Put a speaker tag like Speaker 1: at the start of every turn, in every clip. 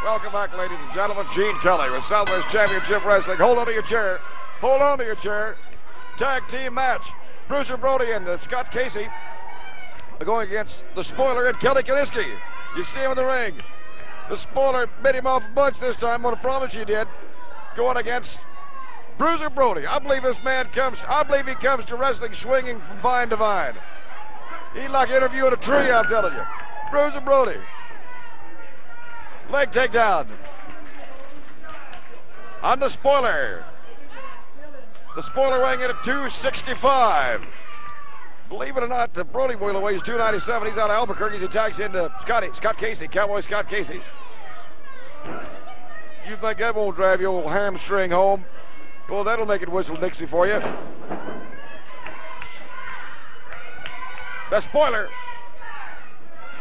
Speaker 1: Welcome back, ladies and gentlemen. Gene Kelly with Southwest Championship Wrestling. Hold on to your chair. Hold on to your chair. Tag team match. Bruiser Brody and Scott Casey are going against the Spoiler and Kelly Kilesky. You see him in the ring. The Spoiler bit him off a bunch this time. I want to promise you did. Going against Bruiser Brody. I believe this man comes. I believe he comes to wrestling swinging from vine to vine. He'd like interviewing a tree, I'm telling you. Bruiser Brody. Leg takedown on the Spoiler. The Spoiler weighing in at 265. Believe it or not, the Brody boiler weighs 297. He's out of Albuquerque. He attacks into Scott Casey, Cowboy Scott Casey. You think that won't drive your old hamstring home? Well, that'll make it whistle Dixie for you. The Spoiler.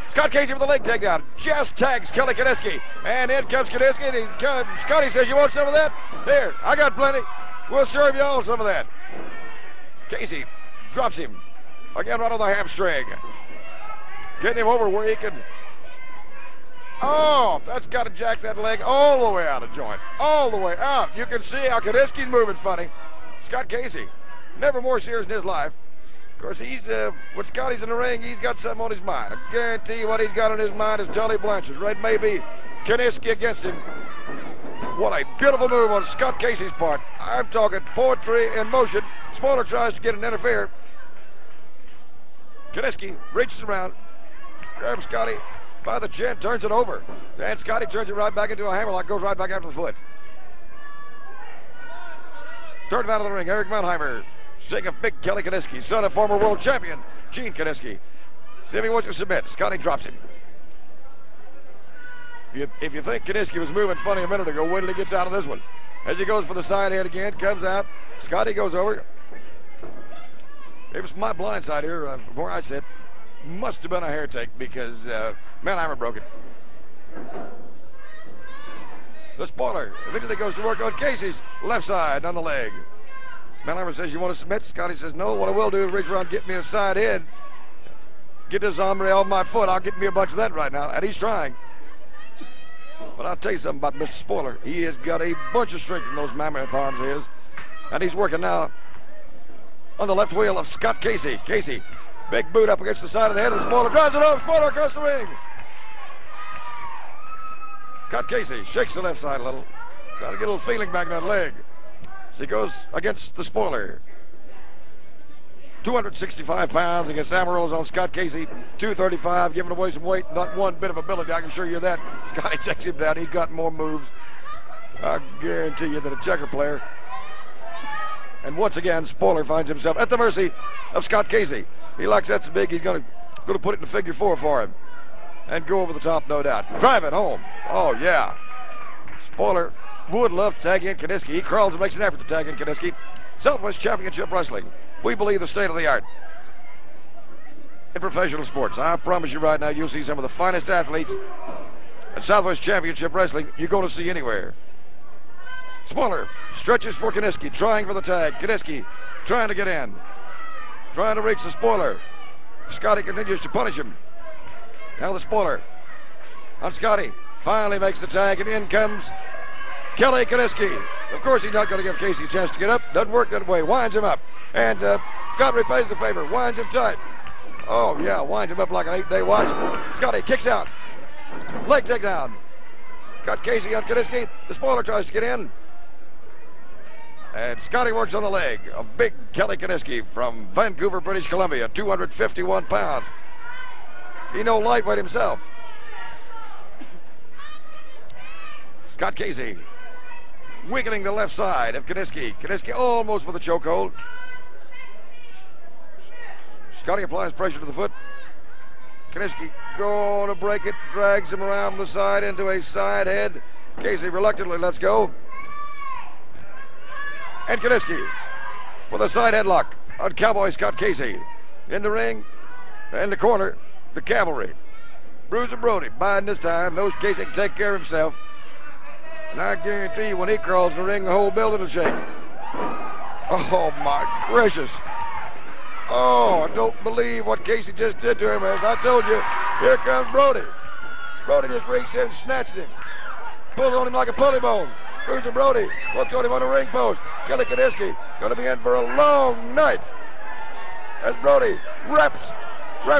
Speaker 1: Scott Casey with the leg takedown. Just tags Kelly Kilesky. And in comes Kilesky. And Scotty says, you want some of that? Here, I got plenty. We'll serve you all some of that. Casey drops him. Again, right on the hamstring. Getting him over where he can. Oh, that's got to jack that leg all the way out of joint. All the way out. You can see how Kilesky's moving funny. Scott Casey, never more serious in his life. Of course, when Scotty's in the ring, he's got something on his mind. I guarantee you what he's got on his mind is Tully Blanchard. Right, maybe Kilesky against him. What a beautiful move on Scott Casey's part. I'm talking poetry in motion. Spoiler tries to get an interfere. Kilesky reaches around, grabs Scotty by the chin, turns it over. And Scotty turns it right back into a hammerlock, goes right back after the foot. Third man of the ring, Eric Mannheimer. Seeing of big Kelly Kilesky, son of former world champion Gene Kilesky. See if he wants to submit. Scotty drops him. If you think Kilesky was moving funny a minute ago, wait till he gets out of this one. As he goes for the side head again, comes out. Scotty goes over. It was my blind side here from where I sit. Must have been a hair take because Mannheimer broke it. The Spoiler immediately goes to work on Casey's left side on the leg. Mannheimer says, you want to submit? Scotty says, no. What I will do is reach around and get me a side head. Get this hombre off my foot. I'll get me a bunch of that right now. And he's trying. But I'll tell you something about Mr. Spoiler. He has got a bunch of strength in those mammoth arms of his. And he's working now on the left wheel of Scott Casey. Casey, big boot up against the side of the head of the Spoiler. Drives it over. Spoiler across the ring. Scott Casey shakes the left side a little. Trying to get a little feeling back in that leg. So he goes against the Spoiler. 265 pounds against Amarillo's on Scott Casey. 235, giving away some weight. Not one bit of ability, I can assure you that. Scotty takes him down. He's got more moves, I guarantee you, than a checker player. And once again, Spoiler finds himself at the mercy of Scott Casey. He likes that's big. He's going to put it in the figure four for him and go over the top, no doubt. Drive it home. Oh, yeah. Spoiler would love to tag in Kilesky. He crawls and makes an effort to tag in Kilesky. Southwest Championship Wrestling. We believe the state of the art in professional sports. I promise you right now, you'll see some of the finest athletes at Southwest Championship Wrestling you're going to see anywhere. Spoiler stretches for Kilesky, trying for the tag. Kilesky trying to get in, trying to reach the Spoiler. Scotty continues to punish him. Now the Spoiler on Scotty finally makes the tag, and in comes Kelly Kilesky. Of course, he's not going to give Casey a chance to get up. Doesn't work that way. Winds him up. And Scott repays the favor. Winds him tight. Oh, yeah. Winds him up like an 8-day watch. Scotty kicks out. Leg takedown. Got Casey on Kilesky. The Spoiler tries to get in. And Scotty works on the leg of big Kelly Kilesky from Vancouver, British Columbia. 251 pounds. He no lightweight himself. Scott Casey weakening the left side of Kilesky. Kilesky almost with a chokehold. Scotty applies pressure to the foot. Kilesky going to break it, drags him around the side into a side head. Casey reluctantly lets go. And Kilesky with a side headlock on Cowboy Scott Casey. In the ring, in the corner, the Cavalry. Bruiser Brody biding this time, knows Casey can take care of himself. And I guarantee you, when he crawls in the ring, the whole building will shake. Oh, my gracious. Oh, I don't believe what Casey just did to him. As I told you, here comes Brody. Brody just reached in and snatched him. pulls on him like a pulley bone. Bruiser Brody works on him on the ring post. Kelly Kilesky going to be in for a long night as Brody wraps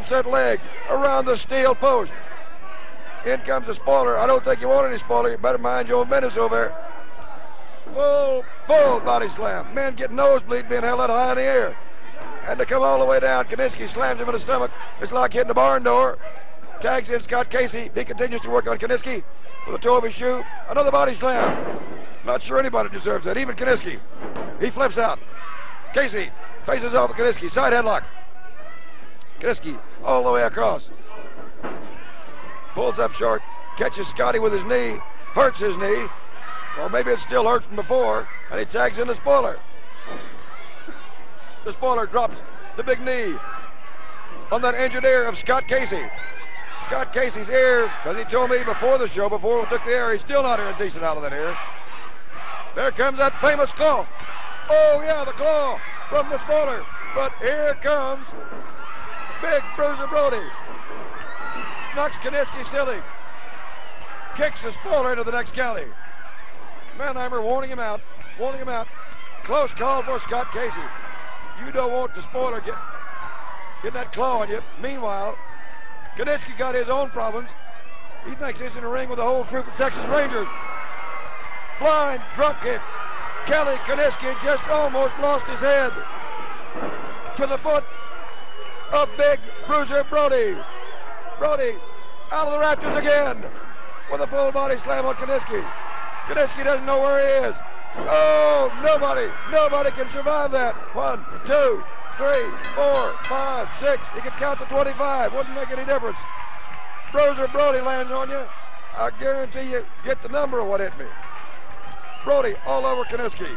Speaker 1: that leg around the steel post. In comes the spoiler. I don't think you want any spoiler. You better mind your own business over there. Full body slam. Men get nosebleed being held that high in the air. And to come all the way down, Kilesky slams him in the stomach. It's like hitting the barn door. Tags in Scott Casey. He continues to work on Kilesky with the toe of his shoe. Another body slam. Not sure anybody deserves that, even Kilesky. He flips out. Casey faces off with Kilesky. Side headlock. Kilesky all the way across. Pulls up short. Catches Scotty with his knee. Hurts his knee. Or maybe it still hurts from before. And he tags in the spoiler. The spoiler drops the big knee on that injured ear of Scott Casey. Scott Casey's ear, because he told me before the show, before we took the air, he's still not hearing decent out of that ear. There comes that famous claw. Oh yeah, the claw from the spoiler. But here comes big Bruiser Brody. Knocks Kilesky silly. Kicks the spoiler into the next county. Mannheimer warning him out. Close call for Scott Casey. You don't want the spoiler getting that claw on you. Meanwhile, Kilesky got his own problems. He thinks he's in the ring with the whole troop of Texas Rangers. Flying drop kick. Kelly Kilesky just almost lost his head to the foot of big Bruiser Brody. Brody out of the rafters again with a full body slam on Kilesky. Kilesky doesn't know where he is. Oh, nobody can survive that. 1, 2, 3, 4, 5, 6. He could count to 25. Wouldn't make any difference. Bruiser Brody lands on you. I guarantee you get the number of what hit me. Brody all over Kilesky.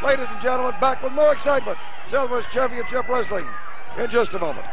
Speaker 1: Ladies and gentlemen, back with more excitement. Southwest Championship Wrestling in just a moment.